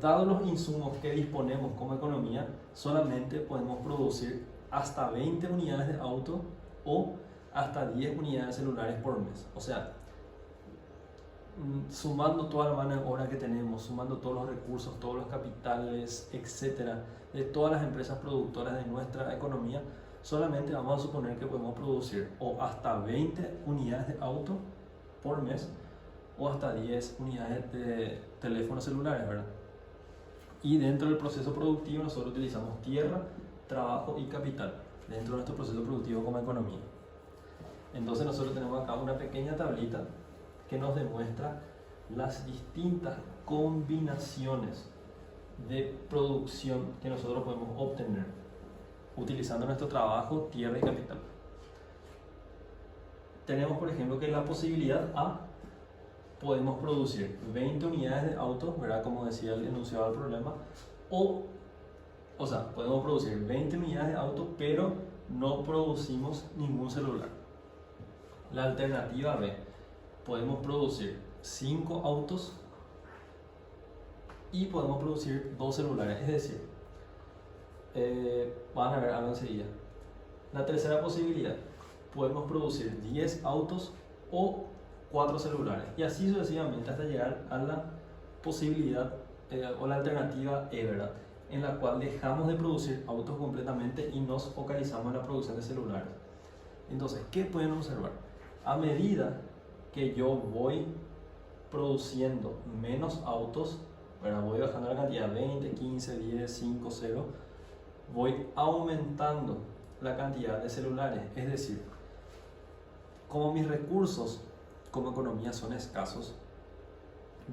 Dados los insumos que disponemos como economía, solamente podemos producir hasta 20 unidades de auto o hasta 10 unidades de celulares por mes. O sea, sumando toda la mano de obra que tenemos, sumando todos los recursos, todos los capitales, etcétera, de todas las empresas productoras de nuestra economía, solamente vamos a suponer que podemos producir o hasta 20 unidades de auto por mes o hasta 10 unidades de teléfonos celulares, ¿verdad? Y dentro del proceso productivo nosotros utilizamos tierra, trabajo y capital dentro de nuestro proceso productivo como economía. Entonces nosotros tenemos acá una pequeña tablita que nos demuestra las distintas combinaciones de producción que nosotros podemos obtener utilizando nuestro trabajo, tierra y capital. Tenemos por ejemplo que la posibilidad A, podemos producir 20 unidades de autos, ¿verdad? Como decía el enunciado del problema, o sea, podemos producir 20 unidades de autos, pero no producimos ningún celular. La alternativa B, podemos producir 5 autos y podemos producir 2 celulares, es decir, van a ver algo enseguida. La tercera posibilidad, podemos producir 10 autos o 4 celulares, y así sucesivamente hasta llegar a la posibilidad o la alternativa E, ¿verdad? En la cual dejamos de producir autos completamente y nos focalizamos en la producción de celulares. Entonces, ¿qué pueden observar? A medida que yo voy produciendo menos autos, ¿verdad? Voy bajando la cantidad 20, 15, 10, 5, 0, voy aumentando la cantidad de celulares. Es decir, como mis recursos como economía son escasos,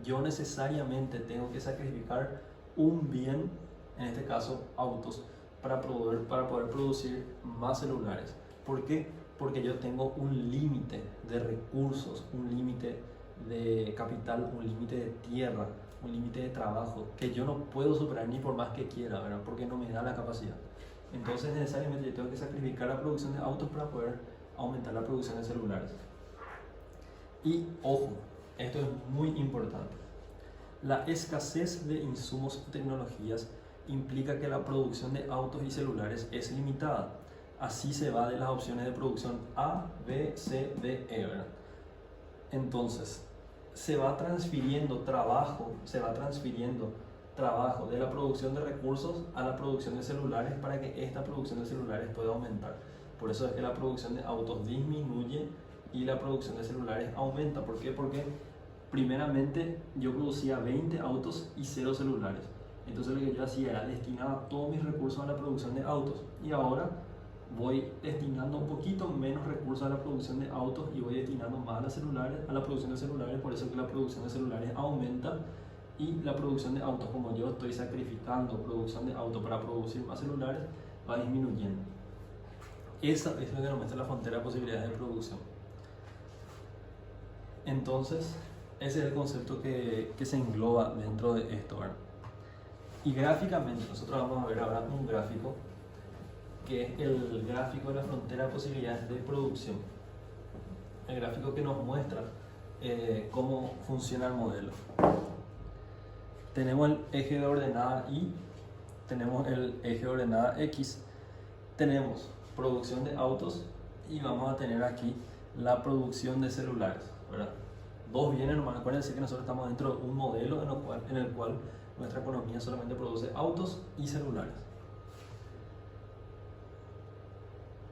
yo necesariamente tengo que sacrificar un bien, en este caso autos, para poder producir más celulares. ¿Por qué? Porque yo tengo un límite de recursos, un límite de capital, un límite de tierra, un límite de trabajo que yo no puedo superar ni por más que quiera, ¿verdad? Porque no me da la capacidad. Entonces necesariamente yo tengo que sacrificar la producción de autos para poder aumentar la producción de celulares. Y ojo, esto es muy importante. La escasez de insumos y tecnologías implica que la producción de autos y celulares es limitada. Así se va de las opciones de producción A, B, C, D, E, ¿verdad? Entonces, se va transfiriendo trabajo de la producción de recursos a la producción de celulares para que esta producción de celulares pueda aumentar. Por eso es que la producción de autos disminuye y la producción de celulares aumenta. ¿Por qué? Porque primeramente yo producía 20 autos y 0 celulares. Entonces lo que yo hacía era destinar todos mis recursos a la producción de autos, y ahora voy destinando un poquito menos recursos a la producción de autos y voy destinando más a la producción de celulares. Por eso que la producción de celulares aumenta y la producción de autos, como yo estoy sacrificando producción de autos para producir más celulares, va disminuyendo. Esa es lo que nos muestra la frontera de posibilidades de producción. Entonces, ese es el concepto que se engloba dentro de esto, ¿verdad? Y gráficamente, nosotros vamos a ver ahora un gráfico que es el gráfico de la frontera de posibilidades de producción. El gráfico que nos muestra cómo funciona el modelo. Tenemos el eje de ordenada Y, tenemos el eje de ordenada X, tenemos producción de autos y vamos a tener aquí la producción de celulares, ¿verdad? Dos bienes nomás. Acuérdense que nosotros estamos dentro de un modelo en el cual nuestra economía solamente produce autos y celulares.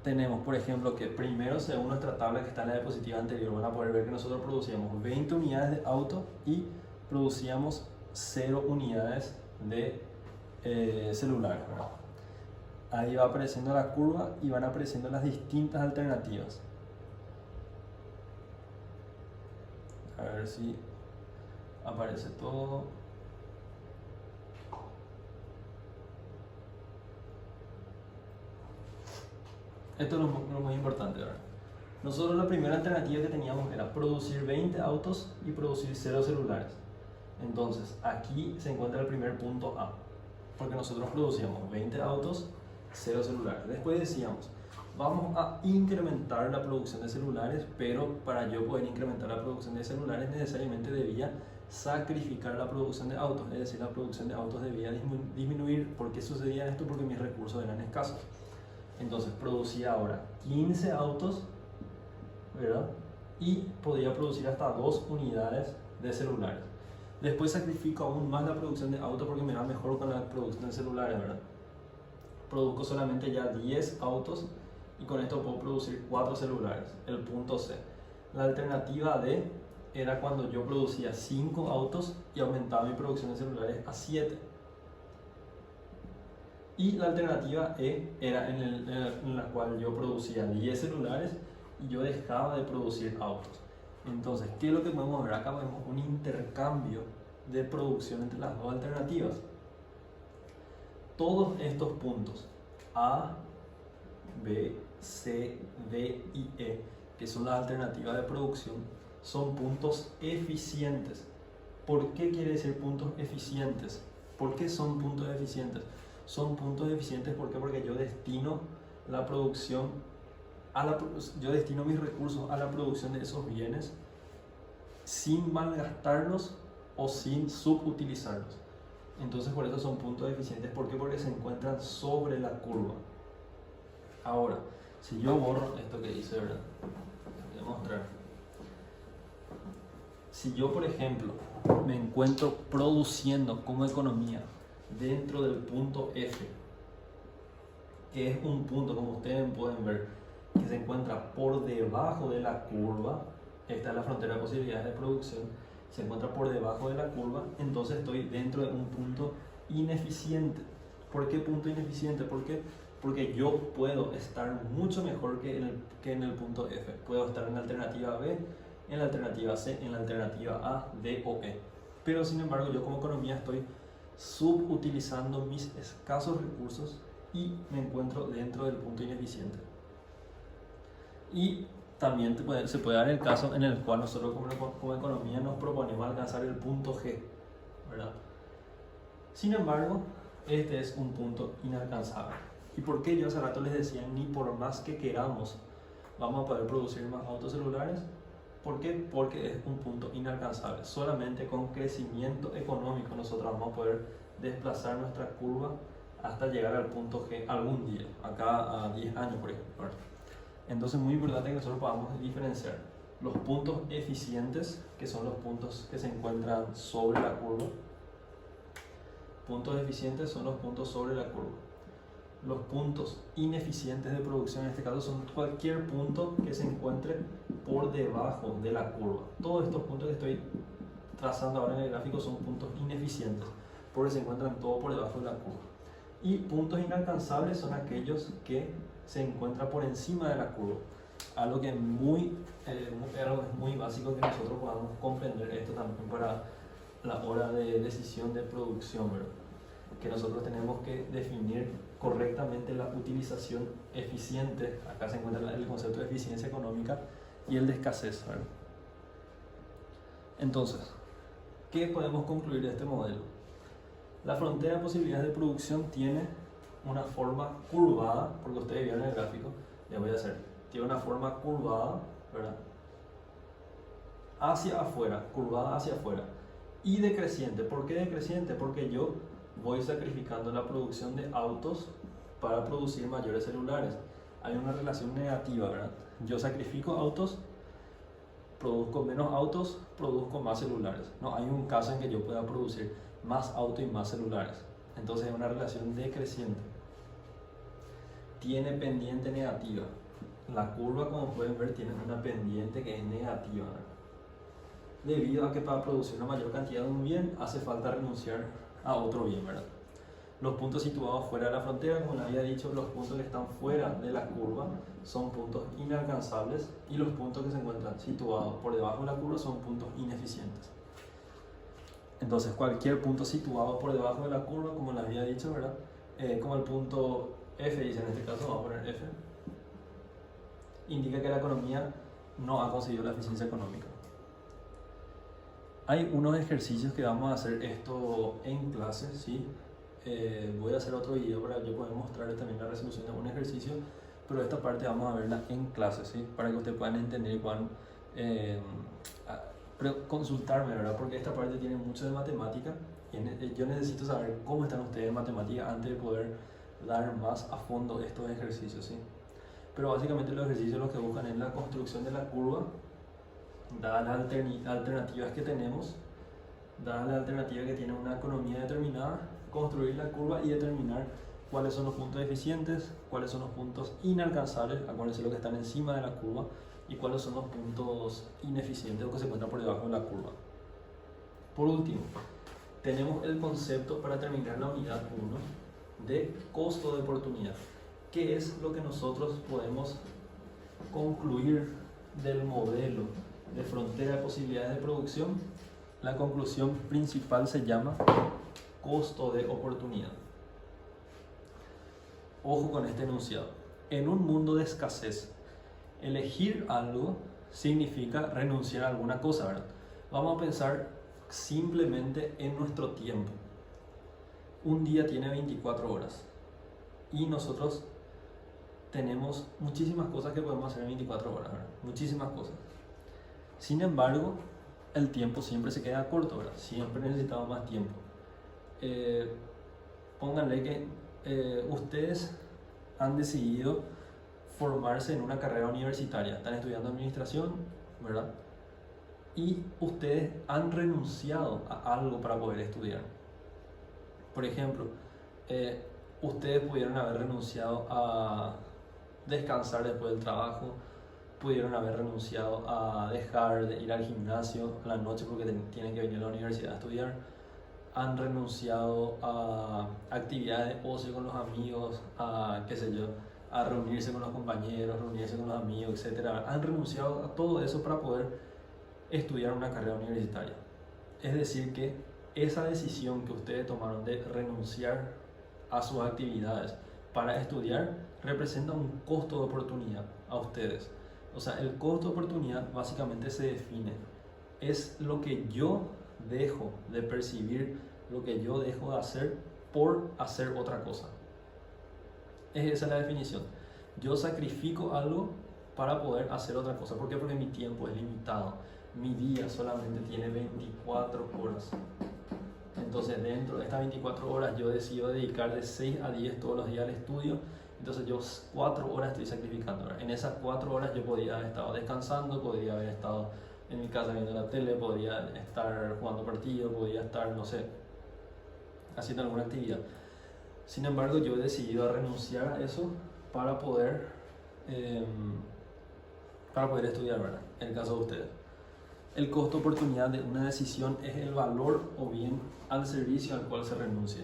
Tenemos, por ejemplo, que primero, según nuestra tabla que está en la diapositiva anterior, van a poder ver que nosotros producíamos 20 unidades de auto y producíamos 0 unidades de celulares, ¿verdad? Ahí va apareciendo la curva y van apareciendo las distintas alternativas. A ver si aparece todo. Esto es lo más importante, ¿verdad? Nosotros la primera alternativa que teníamos era producir 20 autos y producir 0 celulares. Entonces, aquí se encuentra el primer punto A, porque nosotros producíamos 20 autos, 0 celulares. Después decíamos, vamos a incrementar la producción de celulares, pero para yo poder incrementar la producción de celulares necesariamente debía sacrificar la producción de autos, es decir, la producción de autos debía disminuir. ¿Por qué sucedía esto? Porque mis recursos eran escasos. Entonces producía ahora 15 autos, ¿verdad? Y podía producir hasta 2 unidades de celulares. Después sacrifico aún más la producción de autos porque me va mejor con la producción de celulares, ¿verdad? Produzco solamente ya 10 autos y con esto puedo producir 4 celulares, el punto C. La alternativa D era cuando yo producía 5 autos y aumentaba mi producción de celulares a 7. Y la alternativa E era en la cual yo producía 10 celulares y yo dejaba de producir autos. Entonces, ¿qué es lo que podemos ver? Acá vemos un intercambio de producción entre las dos alternativas. Todos estos puntos A, B, C, D y E, que son las alternativas de producción, son puntos eficientes. ¿Por qué quiere decir puntos eficientes? ¿Por qué son puntos eficientes? Son puntos eficientes porque yo destino la producción yo destino mis recursos a la producción de esos bienes sin malgastarlos o sin subutilizarlos. Entonces por eso son puntos eficientes. ¿Por qué? Porque se encuentran sobre la curva. Ahora, si yo borro esto que hice, ¿verdad? Les voy a mostrar. Si yo, por ejemplo, me encuentro produciendo como economía dentro del punto F, que es un punto, como ustedes pueden ver, que se encuentra por debajo de la curva. Esta es la frontera de posibilidades de producción, se encuentra por debajo de la curva, entonces estoy dentro de un punto ineficiente. ¿Por qué punto ineficiente? Porque yo puedo estar mucho mejor que en el punto F. Puedo estar en la alternativa B, en la alternativa C, en la alternativa A, D o E. Pero sin embargo yo como economía estoy subutilizando mis escasos recursos y me encuentro dentro del punto ineficiente. Y también se puede dar el caso en el cual nosotros como economía nos proponemos alcanzar el punto G, ¿verdad? Sin embargo, este es un punto inalcanzable. ¿Y por qué yo hace rato les decía, ni por más que queramos vamos a poder producir más autos celulares? ¿Por qué? Porque es un punto inalcanzable. Solamente con crecimiento económico nosotros vamos a poder desplazar nuestra curva hasta llegar al punto G algún día, acá a 10 años por ejemplo. Entonces es muy importante que nosotros podamos diferenciar los puntos eficientes, que son los puntos que se encuentran sobre la curva. Puntos eficientes son los puntos sobre la curva. Los puntos ineficientes de producción, en este caso, son cualquier punto que se encuentre por debajo de la curva. Todos estos puntos que estoy trazando ahora en el gráfico son puntos ineficientes, porque se encuentran todo por debajo de la curva. Y puntos inalcanzables son aquellos que se encuentran por encima de la curva. Algo que es muy básico que nosotros podamos comprender esto también para la hora de decisión de producción, ¿verdad? Que nosotros tenemos que definir correctamente la utilización eficiente. Acá se encuentra el concepto de eficiencia económica y el de escasez, ¿verdad? Entonces, ¿qué podemos concluir de este modelo? La frontera de posibilidades de producción tiene una forma curvada, porque ustedes vieron el gráfico, les voy a hacer, tiene una forma curvada, ¿verdad? Hacia afuera, curvada hacia afuera, y decreciente. ¿Por qué decreciente? Porque yo voy sacrificando la producción de autos para producir mayores celulares. Hay una relación negativa, ¿verdad? Yo sacrifico autos, produzco menos autos, produzco más celulares. No hay un caso en que yo pueda producir más autos y más celulares. Entonces es una relación decreciente. Tiene pendiente negativa. La curva, como pueden ver, tiene una pendiente que es negativa, ¿verdad? Debido a que para producir una mayor cantidad de un bien hace falta renunciar a otro bien, ¿verdad? Los puntos situados fuera de la frontera, como les había dicho, los puntos que están fuera de la curva son puntos inalcanzables y los puntos que se encuentran situados por debajo de la curva son puntos ineficientes. Entonces cualquier punto situado por debajo de la curva, como les había dicho, ¿verdad? Como el punto F, dice en este caso, vamos a poner F, indica que la economía no ha conseguido la eficiencia económica. Hay unos ejercicios que vamos a hacer esto en clase, ¿sí? Voy a hacer otro video para yo poder mostrarles también la resolución de un ejercicio, pero esta parte vamos a verla en clase, ¿sí? Para que ustedes puedan entender y puedan consultarme, ¿verdad? Porque esta parte tiene mucho de matemática y yo necesito saber cómo están ustedes en matemática antes de poder dar más a fondo estos ejercicios, ¿sí? Pero básicamente los ejercicios lo que buscan es la construcción de la curva, dadas las alternativas que tenemos, dadas la alternativa que tiene una economía determinada, construir la curva y determinar cuáles son los puntos eficientes, cuáles son los puntos inalcanzables, acuérdense lo que están encima de la curva, y cuáles son los puntos ineficientes o que se encuentran por debajo de la curva. Por último, tenemos el concepto para terminar la unidad 1 de costo de oportunidad, que es lo que nosotros podemos concluir del modelo de frontera de posibilidades de producción. La conclusión principal se llama costo de oportunidad. Ojo con este enunciado. En un mundo de escasez, elegir algo significa renunciar a alguna cosa, ¿verdad? Vamos a pensar simplemente en nuestro tiempo. Un día tiene 24 horas y nosotros tenemos muchísimas cosas que podemos hacer en 24 horas, ¿verdad? Muchísimas cosas. Sin embargo, el tiempo siempre se queda corto, ¿verdad? Siempre necesitamos más tiempo. Pónganle que ustedes han decidido formarse en una carrera universitaria, están estudiando administración, ¿verdad? Y ustedes han renunciado a algo para poder estudiar. Por ejemplo, ustedes pudieron haber renunciado a descansar después del trabajo, pudieron haber renunciado a dejar de ir al gimnasio a la noche porque tienen que venir a la universidad a estudiar, han renunciado a actividades de ocio con los amigos, a qué sé yo, a reunirse con los compañeros, reunirse con los amigos, etc. Han renunciado a todo eso para poder estudiar una carrera universitaria. Es decir que esa decisión que ustedes tomaron de renunciar a sus actividades para estudiar representa un costo de oportunidad a ustedes. O sea, el costo de oportunidad básicamente se define. Es lo que yo dejo de percibir, lo que yo dejo de hacer por hacer otra cosa. Esa es la definición. Yo sacrifico algo para poder hacer otra cosa. ¿Por qué? Porque mi tiempo es limitado. Mi día solamente tiene 24 horas. Entonces, dentro de estas 24 horas yo decido dedicar de 6 a 10 todos los días al estudio. Entonces yo 4 horas estoy sacrificando. En esas 4 horas yo podría haber estado descansando, podría haber estado en mi casa viendo la tele, podría estar jugando partidos, podría estar, no sé, haciendo alguna actividad. Sin embargo, yo he decidido renunciar a eso para poder estudiar, ¿verdad? En el caso de ustedes. El costo de oportunidad de una decisión es el valor o bien al servicio al cual se renuncia.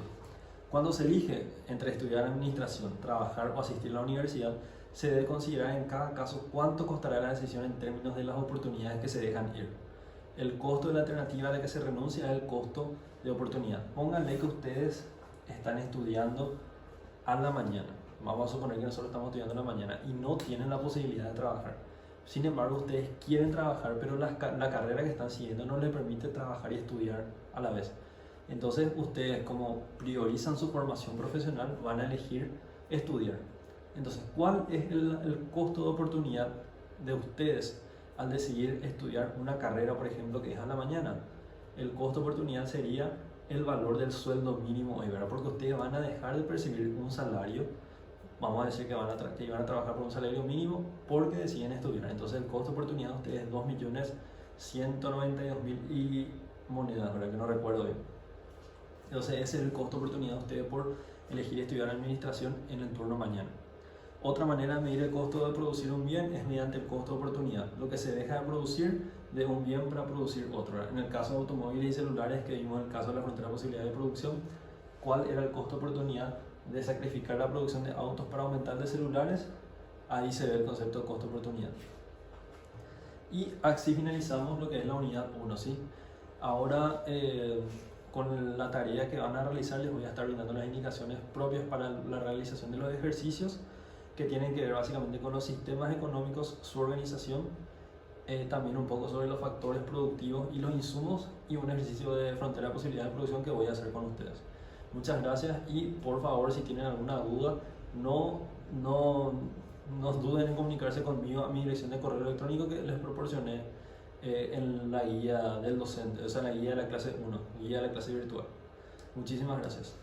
Cuando se elige entre estudiar administración, trabajar o asistir a la universidad, se debe considerar en cada caso cuánto costará la decisión en términos de las oportunidades que se dejan ir. El costo de la alternativa a la que se renuncia es el costo de oportunidad. Pónganle que ustedes están estudiando a la mañana. Vamos a suponer que nosotros estamos estudiando a la mañana y no tienen la posibilidad de trabajar. Sin embargo, ustedes quieren trabajar, pero la carrera que están siguiendo no les permite trabajar y estudiar a la vez. Entonces, ustedes, como priorizan su formación profesional, van a elegir estudiar. Entonces, ¿cuál es el costo de oportunidad de ustedes al decidir estudiar una carrera, por ejemplo, que es a la mañana? El costo de oportunidad sería el valor del sueldo mínimo hoy, ¿verdad? Porque ustedes van a dejar de percibir un salario, vamos a decir que van a trabajar por un salario mínimo porque deciden estudiar. Entonces, el costo de oportunidad de ustedes es 2.192.000 y monedas, ¿verdad? Que no recuerdo bien. Entonces, ese es el costo de oportunidad de ustedes por elegir estudiar administración en el turno mañana. Otra manera de medir el costo de producir un bien es mediante el costo de oportunidad, lo que se deja de producir de un bien para producir otro. En el caso de automóviles y celulares, que vimos en el caso de la frontera de posibilidad de producción, ¿cuál era el costo de oportunidad de sacrificar la producción de autos para aumentar de celulares? Ahí se ve el concepto de costo de oportunidad. Y así finalizamos lo que es la unidad 1, ¿sí? Ahora, con la tarea que van a realizar, les voy a estar brindando las indicaciones propias para la realización de los ejercicios que tienen que ver básicamente con los sistemas económicos, su organización, también un poco sobre los factores productivos y los insumos, y un ejercicio de frontera de posibilidad de producción que voy a hacer con ustedes. Muchas gracias, y por favor, si tienen alguna duda, no duden en comunicarse conmigo a mi dirección de correo electrónico que les proporcioné en la guía del docente, o sea, la guía de la clase 1, guía de la clase virtual. Muchísimas gracias.